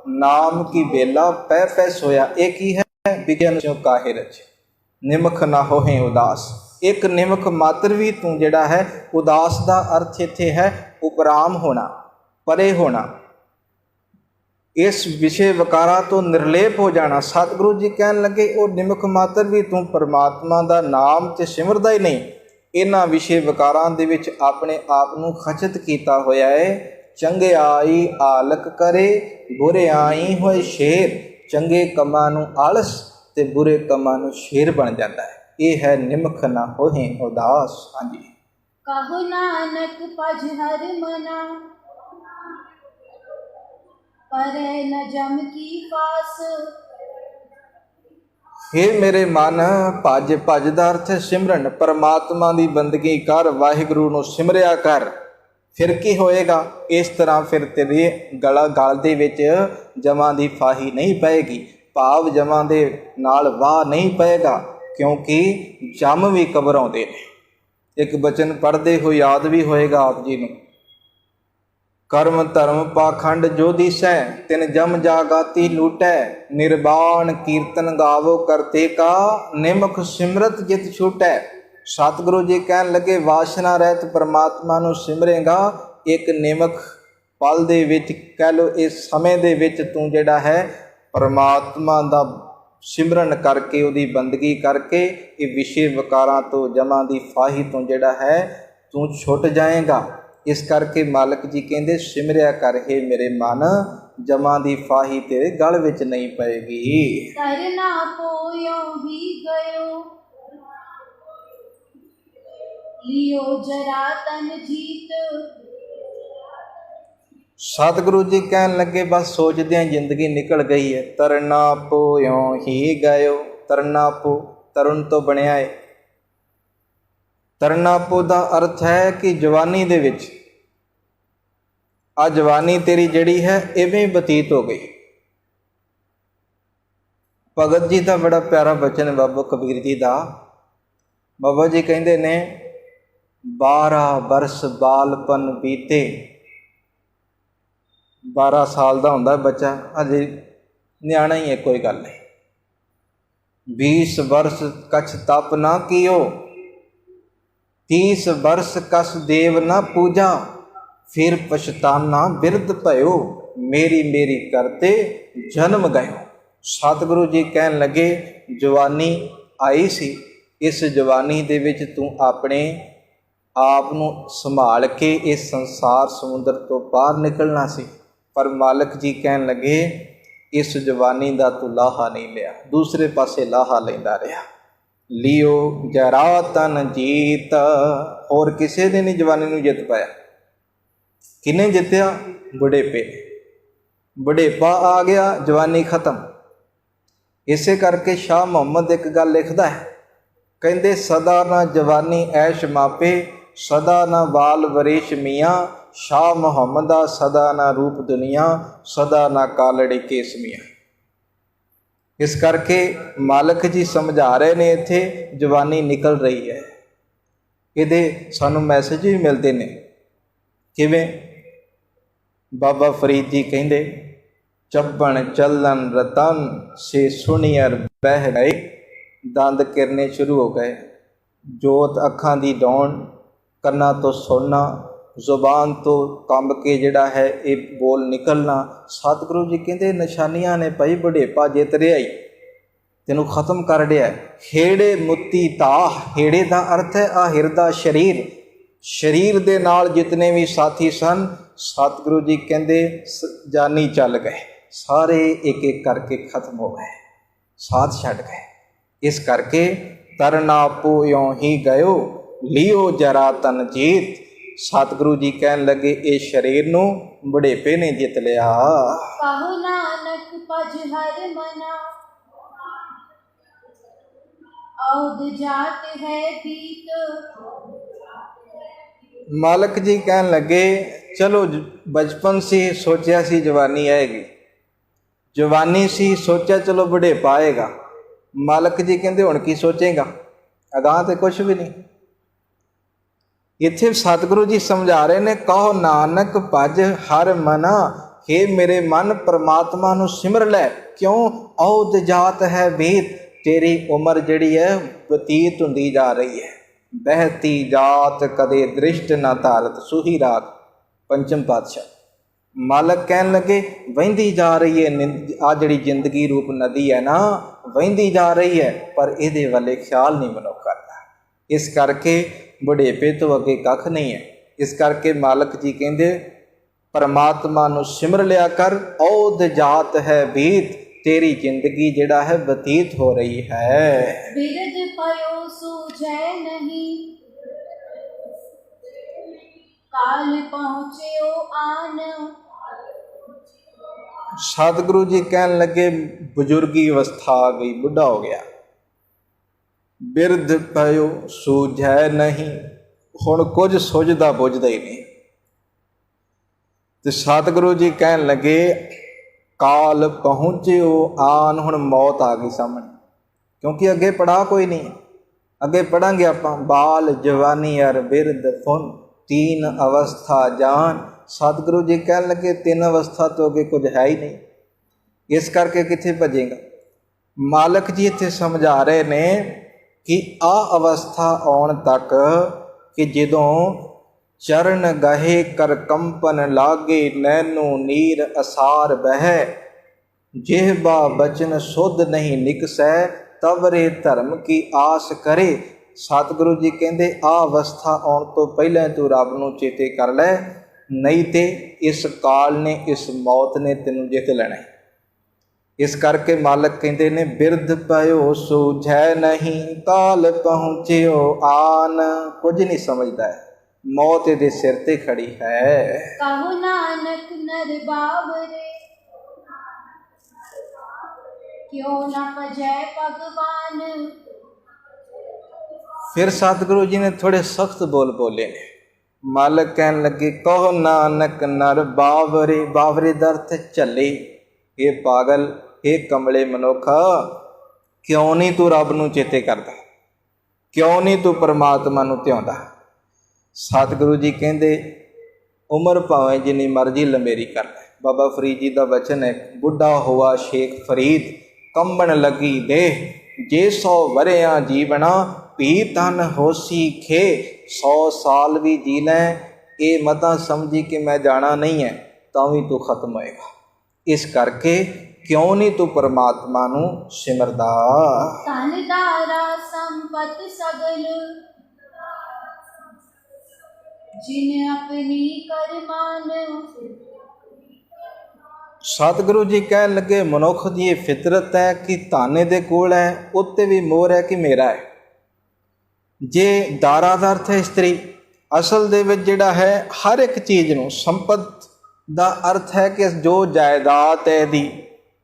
ਨਾਮ ਕੀ ਬੇਲਾ ਪੈ ਪੈ ਸੋਇਆ। ਇਹ ਕੀ ਹੈ? ਵਿਗਿਆਨ ਸਿਉ ਕਾਹੇ ਰਚਿਓ, ਨਿਮਖ ਨਾ ਹੋਏ ਉਦਾਸ। ਇੱਕ ਨਿਮਖ ਮਾਤਰ ਵੀ ਤੂੰ ਜਿਹੜਾ ਹੈ, ਉਦਾਸ ਦਾ ਅਰਥ ਇੱਥੇ ਹੈ ਉਪਰਾਮ ਹੋਣਾ, ਪਰੇ ਹੋਣਾ, ਇਸ ਵਿਸ਼ੇ ਵਿਕਾਰਾਂ ਤੋਂ ਨਿਰਲੇਪ ਹੋ ਜਾਣਾ। ਸਤਿਗੁਰੂ ਜੀ ਕਹਿਣ ਲੱਗੇ, ਉਹ ਨਿਮਖ ਮਾਤਰ ਵੀ ਤੂੰ ਪਰਮਾਤਮਾ ਦਾ ਨਾਮ ਤੇ ਸਿਮਰਦਾ ਹੀ ਨਹੀਂ, ਇਹਨਾਂ ਵਿਸ਼ੇ ਵਿਕਾਰਾਂ ਦੇ ਵਿੱਚ ਆਪਣੇ ਆਪ ਨੂੰ ਖਚਿਤ ਕੀਤਾ ਹੋਇਆ ਹੈ। ਚੰਗਿਆਈ ਆਲਕ ਕਰੇ, ਬੁਰਿਆਈ ਹੋਏ ਸ਼ੇਰ। ਚੰਗੇ ਕੰਮਾਂ ਨੂੰ ਆਲਸ ਤੇ ਬੁਰੇ ਕੰਮਾਂ ਨੂੰ ਸ਼ੇਰ ਬਣ ਜਾਂਦਾ ਹੈ। ਇਹ ਹੈ ਨਿਮਖ ਨਾ ਹੋਏ ਉਦਾਸ। ਹਾਂਜੀ। ਕਹੋ ਨਾਨਕ ਪਜ ਹਰ ਮਨਾ, ਪਰੈ ਨ ਜਮ ਕੀ ਪਾਸ। ਹੇ ਮੇਰੇ ਮਨ, ਭਜ। ਭਜ ਦਾ ਅਰਥ ਹੈ ਸਿਮਰਨ। ਪਰਮਾਤਮਾ ਦੀ ਬੰਦਗੀ ਕਰ, ਵਾਹਿਗੁਰੂ ਨੂੰ ਸਿਮਰਿਆ ਕਰ। ਫਿਰ ਕੀ ਹੋਏਗਾ? ਇਸ ਤਰ੍ਹਾਂ ਫਿਰ ਤੇਰੇ ਗਲ ਦੇ ਵਿੱਚ ਜਮਾਂ ਦੀ ਫਾਹੀ ਨਹੀਂ ਪਏਗੀ, ਭਾਵ ਜਮਾਂ ਦੇ ਨਾਲ ਵਾਹ ਨਹੀਂ ਪਏਗਾ, ਕਿਉਂਕਿ ਜਮ ਵੀ ਘਬਰਾਉਂਦੇ ਨੇ। ਇੱਕ ਬਚਨ ਪੜ੍ਹਦੇ ਹੋ ਯਾਦ ਵੀ ਹੋਏਗਾ ਆਪ ਜੀ ਨੂੰ, ਕਰਮ ਧਰਮ ਪਾਖੰਡ ਜੋ ਦਿਸੈ, ਤਿਨ ਜਮ ਜਾਗਾਤੀ ਲੂਟੈ। ਨਿਰਵਾਣ ਕੀਰਤਨ ਗਾਵੋ ਕਰਤੇ ਕਾ, ਨਿਮਖ ਸਿਮਰਤ ਜਿਤ ਛੂਟੈ। ਸਤਿਗੁਰੂ ਜੀ ਕਹਿਣ ਲੱਗੇ, ਵਾਸ਼ਨਾ ਰਹਿਤ ਪਰਮਾਤਮਾ ਨੂੰ ਸਿਮਰੇਗਾ, ਇੱਕ ਨਿਮਖ ਪਲ ਦੇ ਵਿੱਚ, ਕਹਿ ਲਓ ਇਸ ਸਮੇਂ ਦੇ ਵਿੱਚ ਤੂੰ ਜਿਹੜਾ ਹੈ ਪਰਮਾਤਮਾ ਦਾ ਸਿਮਰਨ ਕਰਕੇ, ਉਹਦੀ ਬੰਦਗੀ ਕਰਕੇ, ਇਹ ਵਿਸ਼ੇ ਵਿਕਾਰਾਂ ਤੋਂ, ਜਮਾਂ ਦੀ ਫਾਹੀ ਤੋਂ ਜਿਹੜਾ ਹੈ ਤੂੰ ਛੁੱਟ ਜਾਏਗਾ। ਇਸ ਕਰਕੇ ਮਾਲਕ ਜੀ ਕਹਿੰਦੇ, ਸਿਮਰਿਆ ਕਰ ਹੇ ਮੇਰੇ ਮਨ, ਜਮਾਂ ਦੀ ਫਾਹੀ ਤੇਰੇ ਗਲ ਵਿੱਚ ਨਹੀਂ ਪਏਗੀ। ਕਰਨਾ ਪੋਇਓ ਹੀ ਗਇਓ, ਲਿਓ ਜਰਾ ਤਨ ਜੀਤ। ਸਤਿਗੁਰੂ ਜੀ ਕਹਿਣ ਲੱਗੇ, ਬਸ ਸੋਚਦਿਆਂ ਜ਼ਿੰਦਗੀ ਨਿਕਲ ਗਈ ਹੈ। ਤਰਨਾ ਪੋਇਓ ਹੀ ਗਇਓ। ਤਰਨਾ ਪੋ ਤਰਨ ਤੋਂ ਬਣਿਆ ਹੈ। ਤਰਨਾ ਪੋ ਦਾ ਅਰਥ ਹੈ ਕਿ ਜਵਾਨੀ ਦੇ ਵਿੱਚ, ਆ ਜਵਾਨੀ ਤੇਰੀ ਜਿਹੜੀ ਹੈ ਇਵੇਂ ਬਤੀਤ ਹੋ ਗਈ। ਭਗਤ ਜੀ ਦਾ ਬੜਾ ਪਿਆਰਾ ਬਚਨ ਬਾਬਾ ਕਬੀਰ ਜੀ ਦਾ। ਬਾਬਾ ਜੀ ਕਹਿੰਦੇ ਨੇ, 12 ਬਰਸ ਬਾਲਪਨ ਬੀਤੇ। 12 ਸਾਲ ਦਾ ਹੁੰਦਾ ਬੱਚਾ, ਅਜੇ ਨਿਆਣਾ ਹੀ ਹੈ, ਕੋਈ ਗੱਲ ਨਹੀਂ। 20 ਬਰਸ ਕਛ ਤਪ ਨਾ ਕੀਓ, 30 ਬਰਸ ਕਸ ਦੇਵ ਨਾ ਪੂਜਾ। ਫਿਰ ਪਛਤਾਨਾ ਬਿਰਧ ਭਇਓ, ਮੇਰੀ ਮੇਰੀ ਕਰਤੇ ਜਨਮ ਗਇਓ। ਸਤਿਗੁਰੂ ਜੀ ਕਹਿਣ ਲੱਗੇ, ਜਵਾਨੀ ਆਈ ਸੀ, ਇਸ ਜਵਾਨੀ ਦੇ ਵਿੱਚ ਤੂੰ ਆਪਣੇ ਆਪ ਨੂੰ ਸੰਭਾਲ ਕੇ ਇਸ ਸੰਸਾਰ ਸਮੁੰਦਰ ਤੋਂ ਬਾਹਰ ਨਿਕਲਣਾ ਸੀ, ਪਰ ਮਾਲਕ ਜੀ ਕਹਿਣ ਲੱਗੇ, ਇਸ ਜਵਾਨੀ ਦਾ ਤੂੰ ਲਾਹਾ ਨਹੀਂ ਲਿਆ, ਦੂਸਰੇ ਪਾਸੇ ਲਾਹਾ ਲੈਂਦਾ ਰਿਹਾ। ਲਿਓ ਜਰਾ ਤਨ ਜੀਤ। ਹੋਰ ਕਿਸੇ ਨੇ ਨਹੀਂ ਜਵਾਨੀ ਨੂੰ ਜਿੱਤ ਪਾਇਆ। ਕਿਹਨੇ ਜਿੱਤਿਆ? ਬੁਢੇਪੇ। ਬੁਢੇਪਾ ਆ ਗਿਆ, ਜਵਾਨੀ ਖਤਮ। ਇਸੇ ਕਰਕੇ ਸ਼ਾਹ ਮੁਹੰਮਦ ਇੱਕ ਗੱਲ ਲਿਖਦਾ ਹੈ, ਕਹਿੰਦੇ, ਸਦਾ ਨਾ ਜਵਾਨੀ ਐਸ਼ ਮਾਪੇ, ਸਦਾ ਨਾ ਬਾਲ ਵਰੇਸ਼ ਮੀਆਂ। ਸ਼ਾਹ ਮੁਹੰਮਦਾ ਸਦਾ ਨਾ ਰੂਪ ਦੁਨੀਆ, ਸਦਾ ਨਾ ਕਾਲੜੀ ਕੇਸ ਮੀਆਂ। ਇਸ ਕਰਕੇ ਮਾਲਕ ਜੀ ਸਮਝਾ ਰਹੇ ਨੇ, ਇੱਥੇ ਜਵਾਨੀ ਨਿਕਲ ਰਹੀ ਹੈ। ਇਹਦੇ ਸਾਨੂੰ ਮੈਸੇਜ ਵੀ ਮਿਲਦੇ ਨੇ ਕਿਵੇਂ? ਬਾਬਾ ਫਰੀਦ ਜੀ ਕਹਿੰਦੇ, ਚੱਬਣ ਚੱਲਣ ਰਤਨ ਸੇ ਸੁਣੀਅਰ ਬਹਿ ਗਏ, ਦੰਦ ਕਿਰਨੇ ਸ਼ੁਰੂ ਹੋ ਗਏ। ਜੋਤ ਅੱਖਾਂ ਦੀ ਡੌਣ, ਕੰਨਾਂ ਤੋਂ ਸੁਣਨਾ, ਜ਼ੁਬਾਨ ਤੋਂ ਕੰਬ ਕੇ ਜਿਹੜਾ ਹੈ ਇਹ ਬੋਲ ਨਿਕਲਣਾ। ਸਤਿਗੁਰੂ ਜੀ ਕਹਿੰਦੇ ਨਿਸ਼ਾਨੀਆਂ ਨੇ ਭਾਈ, ਬੁਢੇਪਾ ਜਿੱਤ ਰਿਹਾ ਹੀ, ਤੈਨੂੰ ਖਤਮ ਕਰ ਰਿਹਾ। ਹੇੜੇ ਮੁੱਤੀ ਤਾਹ, ਹੇੜੇ ਦਾ ਅਰਥ ਹੈ ਆ ਹਿਰਦਾ ਸਰੀਰ, ਸਰੀਰ ਦੇ ਨਾਲ ਜਿਤਨੇ ਵੀ ਸਾਥੀ ਸਨ, ਸਤਿਗੁਰੂ ਜੀ ਕਹਿੰਦੇ ਜਾਨੀ ਚੱਲ ਗਏ, ਸਾਰੇ ਇੱਕ ਇੱਕ ਕਰਕੇ ਖਤਮ ਹੋ ਗਏ, ਸਾਥ ਛੱਡ ਗਏ। ਇਸ ਕਰਕੇ ਤਰਨਾ ਪੋਇਓ ਹੀ ਗਇਓ, ਲਿਓ ਜਰਾ ਤਨ ਜੀਤ। ਸਤਿਗੁਰੂ ਜੀ ਕਹਿਣ ਲੱਗੇ ਇਹ ਸਰੀਰ ਨੂੰ ਬੁਢੇਪੇ ਨੇ ਜਿੱਤ ਲਿਆ। ਕਹੋ ਨਾਨਕ ਭਜ ਹਰਿ ਮਨਾ, ਔਦ ਜਾਤ ਹੈ ਬੀਤ। ਮਾਲਕ ਜੀ ਕਹਿਣ ਲੱਗੇ ਚਲੋ ਬਚਪਨ ਸੀ, ਸੋਚਿਆ ਸੀ ਜਵਾਨੀ ਆਏਗੀ, ਜਵਾਨੀ ਸੀ ਸੋਚਿਆ ਚਲੋ ਬੁਢੇਪਾ ਆਏਗਾ। ਮਾਲਕ ਜੀ ਕਹਿੰਦੇ ਹੁਣ ਕੀ ਸੋਚੇਗਾ, ਅਗਾਂਹ ਤੇ ਕੁਛ ਵੀ ਨਹੀਂ। ਇੱਥੇ ਸਤਿਗੁਰੂ ਜੀ ਸਮਝਾ ਰਹੇ ਨੇ, ਕਹੋ ਨਾਨਕ ਭਜ ਹਰ ਮਨਾ, ਹੇ ਮੇਰੇ ਮਨ ਪਰਮਾਤਮਾ ਨੂੰ ਸਿਮਰ ਲੈ। ਕਿਉਂ? ਔਦ ਜਾਤ ਹੈ ਬੀਤ, ਤੇਰੀ ਉਮਰ ਜਿਹੜੀ ਹੈ ਬਤੀਤ ਹੁੰਦੀ ਜਾ ਰਹੀ ਹੈ। ਬਹਿਤੀ ਜਾਤ ਕਦੇ ਦ੍ਰਿਸ਼ਟ ਨਾ ਧਾਰਤ, ਸੂਹੀ ਰਾਗ ਪੰਚਮ ਪਾਤਸ਼ਾਹ। ਮਾਲਕ ਕਹਿਣ ਲੱਗੇ ਵਹਿੰਦੀ ਜਾ ਰਹੀ ਹੈ, ਆ ਜਿਹੜੀ ਜ਼ਿੰਦਗੀ ਰੂਪ ਨਦੀ ਹੈ ਨਾ, ਵਹਿੰਦੀ ਜਾ ਰਹੀ ਹੈ, ਪਰ ਇਹਦੇ ਵੱਲੇ ਖਿਆਲ ਨਹੀਂ ਮਨੁੱਖ ਕਰਦਾ। ਇਸ ਕਰਕੇ ਬੁਢੇਪੇ ਤੋਂ ਅੱਗੇ ਕੱਖ ਨਹੀਂ ਹੈ। ਇਸ ਕਰਕੇ ਮਾਲਕ ਜੀ ਕਹਿੰਦੇ ਪਰਮਾਤਮਾ ਨੂੰ ਸਿਮਰ ਲਿਆ ਕਰ। ਔਦ ਜਾਤ ਹੈ ਬੀਤ, ਤੇਰੀ ਜ਼ਿੰਦਗੀ ਜਿਹੜਾ ਹੈ ਬਤੀਤ ਹੋ ਰਹੀ ਹੈ। ਬਿਰਧ ਪਇਓ ਸੂਝੈ ਨਹੀਂ, ਕਾਲ ਪਹੁੰਚਿਓ ਆਨ। ਸਤਿਗੁਰੂ ਜੀ ਕਹਿਣ ਲੱਗੇ ਬਜ਼ੁਰਗੀ ਅਵਸਥਾ ਆ ਗਈ, ਬੁੱਢਾ ਹੋ ਗਿਆ। ਬਿਰਧ ਪਇਓ ਸੂਝੈ ਨਹੀਂ, ਹੁਣ ਕੁਝ ਸੁਝਦਾ ਬੁੱਝਦਾ ਹੀ ਨਹੀਂ। ਤੇ ਸਤਿਗੁਰੂ ਜੀ ਕਹਿਣ ਲੱਗੇ ਕਾਲ ਪਹੁੰਚਿਓ ਆਨ, ਹੁਣ ਮੌਤ ਆ ਗਈ ਸਾਹਮਣੇ, ਕਿਉਂਕਿ ਅੱਗੇ ਪੜਾ ਕੋਈ ਨਹੀਂ। ਅੱਗੇ ਪੜਾਂਗੇ ਆਪਾਂ ਬਾਲ ਜਵਾਨੀ ਅਰ ਬਿਰਧ ਫੁਨ, ਤੀਨ ਅਵਸਥਾ ਜਾਨ। ਸਤਿਗੁਰੂ ਜੀ ਕਹਿਣ ਲੱਗੇ ਤਿੰਨ ਅਵਸਥਾ ਤੋਂ ਅੱਗੇ ਕੁਝ ਹੈ ਹੀ ਨਹੀਂ, ਇਸ ਕਰਕੇ ਕਿੱਥੇ ਭਜੇਗਾ। ਮਾਲਕ ਜੀ ਇੱਥੇ ਸਮਝਾ ਰਹੇ ਨੇ ਕਿ ਆ ਅਵਸਥਾ ਆਉਣ ਤੱਕ ਕਿ ਜਦੋਂ ਚਰਨ ਗਹੇ ਕਰ ਕੰਪਨ ਲਾਗੇ, ਨੈਨੋ ਨੀਰ ਅਸਾਰ ਬਹਿ, ਜਿਹਬਾ ਬਚਨ ਸੁਧ ਨਹੀਂ ਨਿਕਸੈ, ਤਵਰੇ ਧਰਮ ਕੀ ਆਸ ਕਰੇ। ਸਤਿਗੁਰੂ ਜੀ ਕਹਿੰਦੇ ਆ ਅਵਸਥਾ ਆਉਣ ਤੋਂ ਪਹਿਲਾਂ ਤੂੰ ਰੱਬ ਨੂੰ ਚੇਤੇ ਕਰ ਲੈ, ਨਹੀਂ ਤੇ ਇਸ ਕਾਲ ਨੇ, ਇਸ ਮੌਤ ਨੇ ਤੈਨੂੰ ਜਿੱਤ ਲੈਣਾ। ਇਸ ਕਰਕੇ ਮਾਲਕ ਕਹਿੰਦੇ ਨੇ ਬਿਰਧ ਪਇਓ ਸੂਝੈ ਨਹੀਂ, ਕਾਲ ਪਹੁੰਚਿਓ ਆਨ। ਕੁਝ ਨਹੀਂ ਸਮਝਦਾ ਹੈ, ਮੌਤ ਇਹਦੇ ਸਿਰ ਤੇ ਖੜੀ ਹੈ। ਕਹੋ ਨਾਨਕ ਨਰ ਬਾਵਰੇ, ਕਿਉ ਨਾ ਭਜੈ ਭਗਵਾਨ। ਫਿਰ ਸਤਿਗੁਰੂ ਜੀ ਨੇ ਥੋੜੇ ਸਖਤ ਬੋਲ ਬੋਲੇ ਨੇ। ਮਾਲਕ ਕਹਿਣ ਲੱਗੇ ਕਹੋ ਨਾਨਕ ਨਰ ਬਾਵਰੇ, ਬਾਵਰੇ ਦਾ ਅਰਥ ਝੱਲੇ। ਇਹ ਪਾਗਲ, ਇਹ ਕਮਲੇ ਮਨੁੱਖ, ਕਿਉਂ ਨਹੀਂ ਤੂੰ ਰੱਬ ਨੂੰ ਚੇਤੇ ਕਰਦਾ, ਕਿਉਂ ਨਹੀਂ ਤੂੰ ਪਰਮਾਤਮਾ ਨੂੰ ਧਿਆਉਂਦਾ। ਸਤਿਗੁਰੂ ਜੀ ਕਹਿੰਦੇ ਉਮਰ ਭਾਵੇਂ ਜਿੰਨੀ ਮਰਜ਼ੀ ਲੰਬੇਰੀ ਕਰ ਲੈ। ਬਾਬਾ ਫਰੀਦ ਜੀ ਦਾ ਵਚਨ ਹੈ, ਬੁੱਢਾ ਹੋਆ ਸ਼ੇਖ ਫਰੀਦ, ਕੰਬਣ ਲੱਗੀ ਦੇਹ, ਜੇ 100 ਵਰਿਆਂ ਜੀਵਣਾ, ਭੀ ਤਨ ਹੋਸੀ ਖੇ। 100 ਸਾਲ ਵੀ ਜੀ ਲੈ, ਇਹ ਮਤਾਂ ਸਮਝੀ ਕਿ ਮੈਂ ਜਾਣਾ ਨਹੀਂ ਹੈ, ਤਾਂ ਵੀ ਤੂੰ ਖਤਮ ਹੋਏਗਾ। ਇਸ ਕਰਕੇ ਕਿਉਂ ਨਹੀਂ ਤੂੰ ਪਰਮਾਤਮਾ ਨੂੰ ਸਿਮਰਦਾ। ਧਨ ਦਾਰਾ ਸੰਪਤ ਸਗਲ, ਜਿਨ ਆਪਣੀ ਕਰਮਾਨ। ਸਤਿਗੁਰੂ ਜੀ ਕਹਿਣ ਲੱਗੇ ਮਨੁੱਖ ਦੀ ਇਹ ਫਿਤਰਤ ਹੈ ਕਿ ਧਨ ਦੇ ਕੋਲ ਹੈ, ਉੱਤੇ ਵੀ ਮੋਹ ਹੈ ਕਿ ਮੇਰਾ ਹੈ। ਜੇ ਦਾਰਾ ਦਾ ਅਰਥ ਹੈ ਇਸਤਰੀ, ਅਸਲ ਦੇ ਵਿੱਚ ਜਿਹੜਾ ਹੈ ਹਰ ਇੱਕ ਚੀਜ਼ ਨੂੰ, ਸੰਪਤ ਦਾ ਅਰਥ ਹੈ ਕਿ ਜੋ ਜਾਇਦਾਦ ਹੈ ਇਹਦੀ,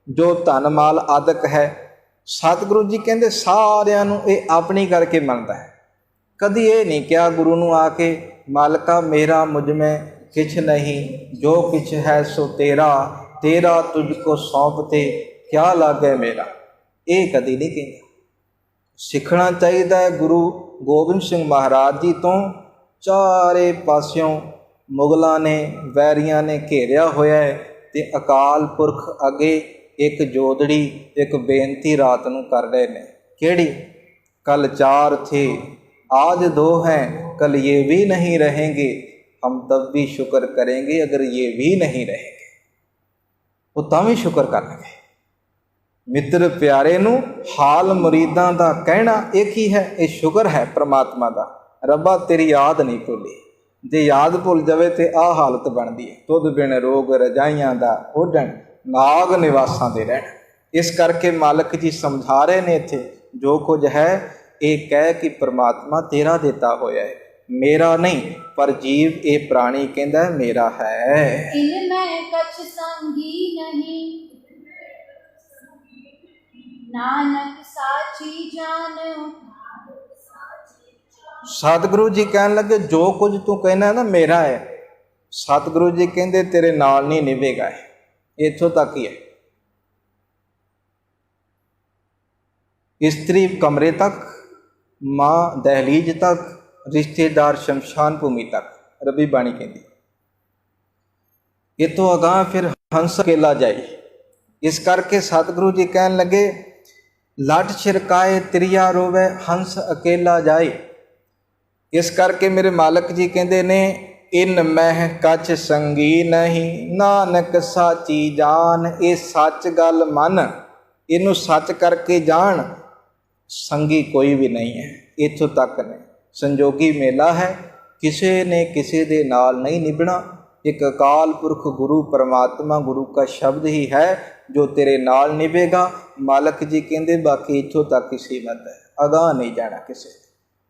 ਜੋ ਧਨ ਮਾਲ ਆਦਿਕ ਹੈ, ਸਤਿਗੁਰੂ ਜੀ ਕਹਿੰਦੇ ਸਾਰਿਆਂ ਨੂੰ ਇਹ ਆਪਣੀ ਕਰਕੇ ਮੰਨਦਾ ਹੈ। ਕਦੀ ਇਹ ਨਹੀਂ ਕਿਹਾ ਗੁਰੂ ਨੂੰ ਆ ਕੇ ਮਾਲਕਾ ਮੇਰਾ ਮੁਝ ਮੈਂ ਕਿਛ ਨਹੀਂ, ਜੋ ਕਿਛ ਹੈ ਸੋ ਤੇਰਾ, ਤੇਰਾ ਤੁਝ ਕੋ ਸੌਂਪਤੇ ਕਿਆ ਲਾਗੇ ਮੇਰਾ। ਇਹ ਕਦੀ ਨਹੀਂ ਕਹਿੰਦਾ। ਸਿੱਖਣਾ ਚਾਹੀਦਾ ਹੈ ਗੁਰੂ ਗੋਬਿੰਦ ਸਿੰਘ ਮਹਾਰਾਜ ਜੀ ਤੋਂ। ਚਾਰੇ ਪਾਸਿਓਂ ਮੁਗਲਾਂ ਨੇ ਵੈਰੀਆਂ ਨੇ ਘੇਰਿਆ ਹੋਇਆ ਹੈ ਤੇ ਅਕਾਲ ਪੁਰਖ ਅੱਗੇ ਇੱਕ ਜੋਦੜੀ ਇੱਕ ਬੇਨਤੀ ਰਾਤ ਨੂੰ ਕਰ ਰਹੇ ਨੇ। ਕਿਹੜੀ? कल 4 थे आज 2 हैं, कल ये भी नहीं रहेंगे, हम तब भी शुक्र करेंगे अगर ये भी नहीं रहेंगे। वो तां भी शुक्र करनगे। मित्र प्यारे नूं हाल मुरीदां दा कहना एक ही है, ये शुक्र है परमात्मा दा। रब्बा तेरी याद नहीं भुली, जे याद भुल जावे ते आ हालत बनदी है। तुद बिन रोग रजाइयां दा ओढ़ण, नाग निवासां दे रहण। इस करके मालक जी समझा रहे ने इत्थे जो कुछ है ये कह कि परमात्मा तेरा दिता होया है, मेरा नहीं। पर जीव ये प्राणी कहता है मेरा है। इनमें कछ संगी नहीं, नानक साची जान। सतगुरु जी कहन लगे जो कुछ तू कहना है ना मेरा है। सतगुरु जी कहते तेरे नाल नहीं निभेगा। इत्थों तक ही है। स्त्री कमरे तक, माँ दहलीज तक, रिश्तेदार शमशान भूमि तक। रबी बाणी कहती ये तो अगाह फिर हंस अकेला जाए। इस करके सतगुरु जी कहन लगे लट छिरकाए त्रिया रोवे, हंस अकेला जाए। इस करके मेरे मालक जी कहते ने इन मह कछ संगी नहीं, नानक साची जान। ये सच गल मन, इनू सच करके जान। संगी कोई भी नहीं है। इत्थों तक ने संजोगी मेला है, किसी ने किसी दे नाल नहीं निभना। एक अकाल पुरख गुरु परमात्मा गुरु का शब्द ही है जो तेरे नाल निभेगा। मालक जी कहते बाकी इत्थों तक ही सीमित है, अगाह नहीं जाना किसी।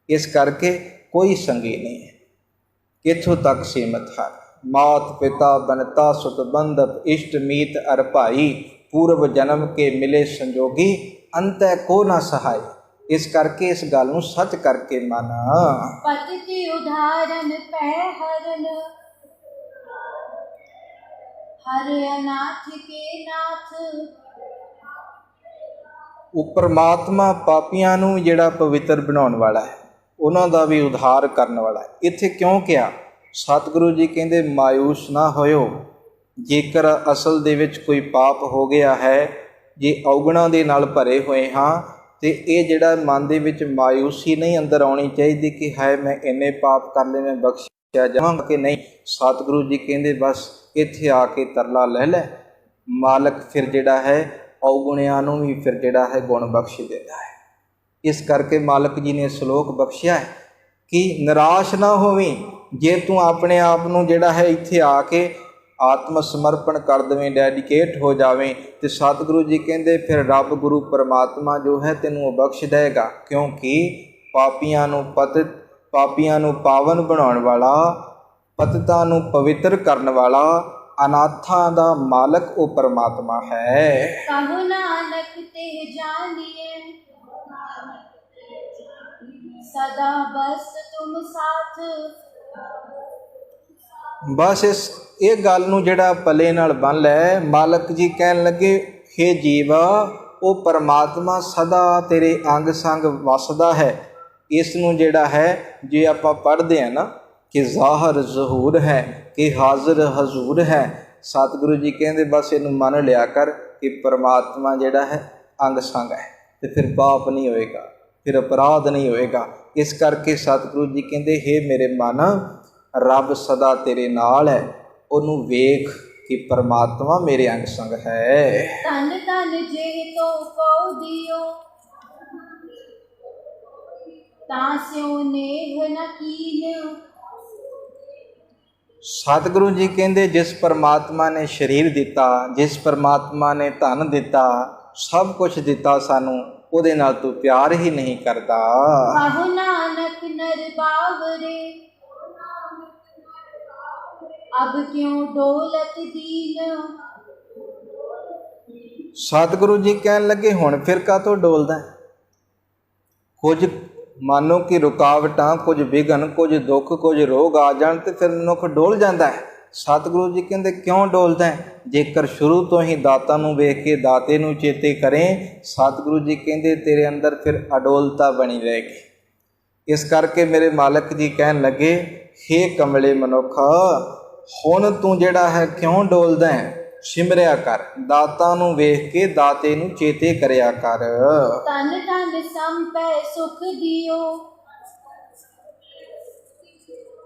इस करके कोई संगी नहीं है, इत्थों तक सीमित है। मात पिता बनता सुत बंधप, इष्ट मीत अर भाई, पूर्व जन्म के मिले संजोगी, अंत को ना सहाय। इस करके इस गल नूं सच करके माना। पतिति उदाहरण पै हरन, हर अनाथ के नाथ। ਉਹ परमात्मा पापियां नूं जिहड़ा पवित्र बनाउण वाला है, उन्हां दा भी उद्धार करन वाला है। इत्थे क्यों किया? सतगुरु जी कहंदे मायूस ना होयो। जेकर असल दे विच कोई पाप हो गया है, जे औगुणां दे नाल भरे होए हाँ, तो ये जिहड़ा मन दे विच मायूसी नहीं अंदर आउणी चाहिदी कि हाय मैं इन्ने पाप कर लए, मैं बख्शिया जावांगा कि नहीं। सतगुरु जी कहंदे बस इत्थे आके तरला ले लै, मालक फिर जिहड़ा है औगुणियां नूं भी फिर जिहड़ा है गुण बख्श देता है। इस करके मालक जी ने श्लोक बख्शिया है कि निराश ना होवीं। जे तू अपने आप नूं जिहड़ा है इत्थे आके आत्म समर्पण कर देवें, डेडिकेट हो जावें, तो सतगुरु जी कहते फिर रब गुरु परमात्मा जो है तेनों बख्श देगा। क्योंकि पापियां नूं पतित, पापियां नूं पावन बनाउण वाला, पतितां नूं पवित्र करन वाला, अनाथां दा मालक वो परमात्मा है। कहो नानक ते जानिए, सदा बस तुम साथ। बस इस ये गल नूं जिहड़ा पले नाल बन लै। मालक जी कहन लगे हे जीवा, वो परमात्मा सदा तेरे अंग संग वसदा है। इस नूं जिहड़ा है जे आपां पढ़दे हैं ना कि ज़ाहिर ज़हूर है, कि हाज़िर हजूर है। सतगुरु जी कहंदे बस इनू मन लिया कर कि परमात्मा जिहड़ा है अंग संग है, तो फिर पाप नहीं होएगा, फिर अपराध नहीं होएगा। इस करके सतगुरु जी कहंदे हे मेरे मन, रब सदा तेरे नाल है, ओनू वेख कि परमात्मा मेरे अंग संग है। तन तन जे तो को दियो, तास्यों नेह न कीन। सतगुरु जी कहंदे जिस परमात्मा ने शरीर दिता, जिस परमात्मा ने धन दिता, सब कुछ दिता सानू, उहदे नाल तू प्यार ही नहीं करदा। कहो नानक नर बावरे, अब क्यों डोलत दीन। सतगुरु जी कहन लगे हुण फिर कातों डोलदा है? कुछ मानो कि रुकावटां, कुछ विघन, कुछ दुख, कुछ रोग आ जाण ते फिर मनुख डोल जाता है। सतगुरु जी कहते क्यों डोलदा है? जेकर शुरू तो ही दाता नूं वेख के दाते नूं चेते करें, सतगुरु जी कहते तेरे अंदर फिर अडोलता बनी रहेगी। इस करके मेरे मालक जी कहन लगे हे कमले मनुख, हुण तू जिहड़ा है क्यों डोलदा है? सिमरिया कर, दाता नूं वेख के दाते नूं चेते करिया कर। तन तन संपै सुख दियो,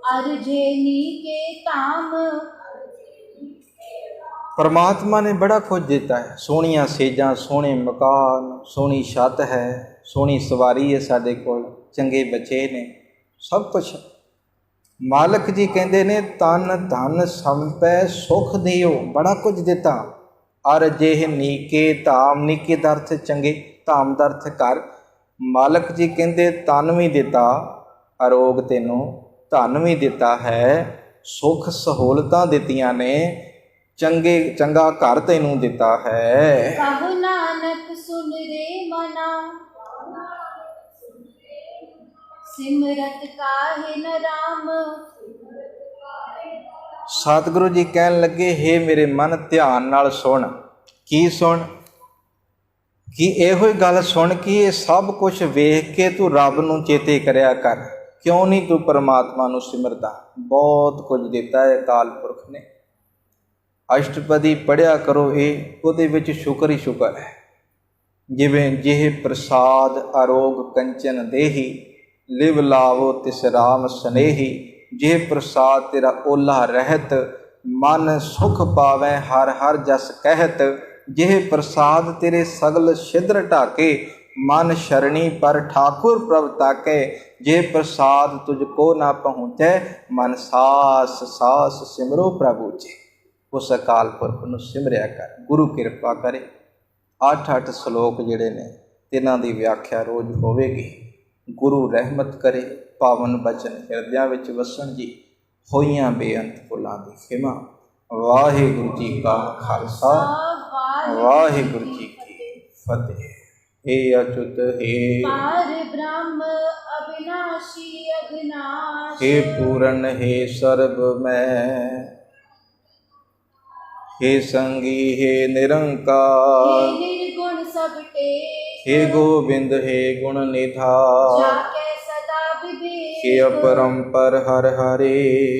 अरजे नीके धाम। परमात्मा ने बड़ा कुछ दिता है, सोहणियां सेजां, सोहणे मकान, सोहणी छत है, सोहणी सवारी है साडे कोल, चंगे बच्चे ने, सब कुछ। मालक जी कहते ने तन धन संपै सुख दियो, बड़ा कुछ दिता। अर जेह नीके धाम, नीके दा अर्थ चंगे, धाम दा अर्थ घर। मालक जी कहते तन भी दिता, अरोग तैनूं, धन भी दिता है, सुख सहूलतां दित्तियां ने, चंगे चंगा घर तैनूं दिता है। कहो नानक सुन रे मना, सिमरत काहे न राम। सतगुरु जी कहन लगे, हे मेरे मन ध्यान नाल सुन। की सुन? कि ਇਹੋ ਹੀ ਗੱਲ सुन कि ये सब कुछ वेख के तू रब नूं चेते करिया कर। क्यों नहीं तू परमात्मा नूं सिमरदा? बहुत कुछ दिता है अकाल पुरख ने। अष्टपदी पढ़िया करो, ये ਉਹਦੇ ਵਿੱਚ शुक्र ही शुक्र है। जिवें जेह प्रसाद आरोग कंचन देही, लिव लावो तिस राम स्नेही। जे प्रसाद तेरा ओला रहत, मन सुख पावै हर हर जस कहत। जेह प्रसाद तेरे सगल छिद्र ढाके, मन शरणी पर ठाकुर प्रभ ताके। जे प्रसाद तुझको ना पहुँचै, मन सास सास सिमरो प्रभु जी। उस अकाल पुरख नूं सिमरिया कर, गुरु किरपा करे। 8-8 श्लोक जिहड़े ने तिन्हां दी व्याख्या रोज़ होवेगी। गुरु रहमत करे, पावन बचन हिरदियां विच वसन जी। होइयां बेअंत भुलां दी खिमा। वाहिगुरू जी का खालसा, वाहिगुरू जी की फतेह। हे अच्युत हे पार ब्रह्म अविनाशी अविनाश, हे पूर्ण हे सर्व मैं, हे संगी हे हे निरंकार, निर्गुण सब टेक। हे गोविंद हे गुण निधान, जाके सदा विवेक, हे अपरंपर हर हरे।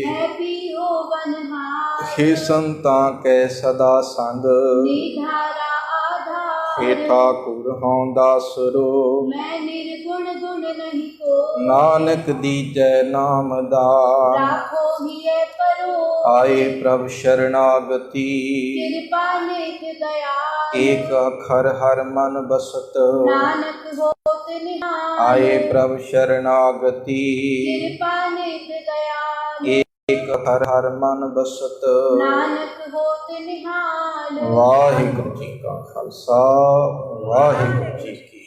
है भी होवनहार, हे संतां कै सदा संग, निधारा आधार। हे ठाकुर हौं दासरो, मैं निर्गुण गुण नहीं को, नानक दीजै नामदान। राखो हिये परो, आए प्रभ शरणागति, कृपा नेक दया। एक अखर हर मन बसत। नानक होत निहाल, आए प्रभ शरणागति, कृपा नेक दया। एक हर हर मन बसत। नानक होत निहाल। वाहिगुरू जी का खालसा, वाहिगुरू जी की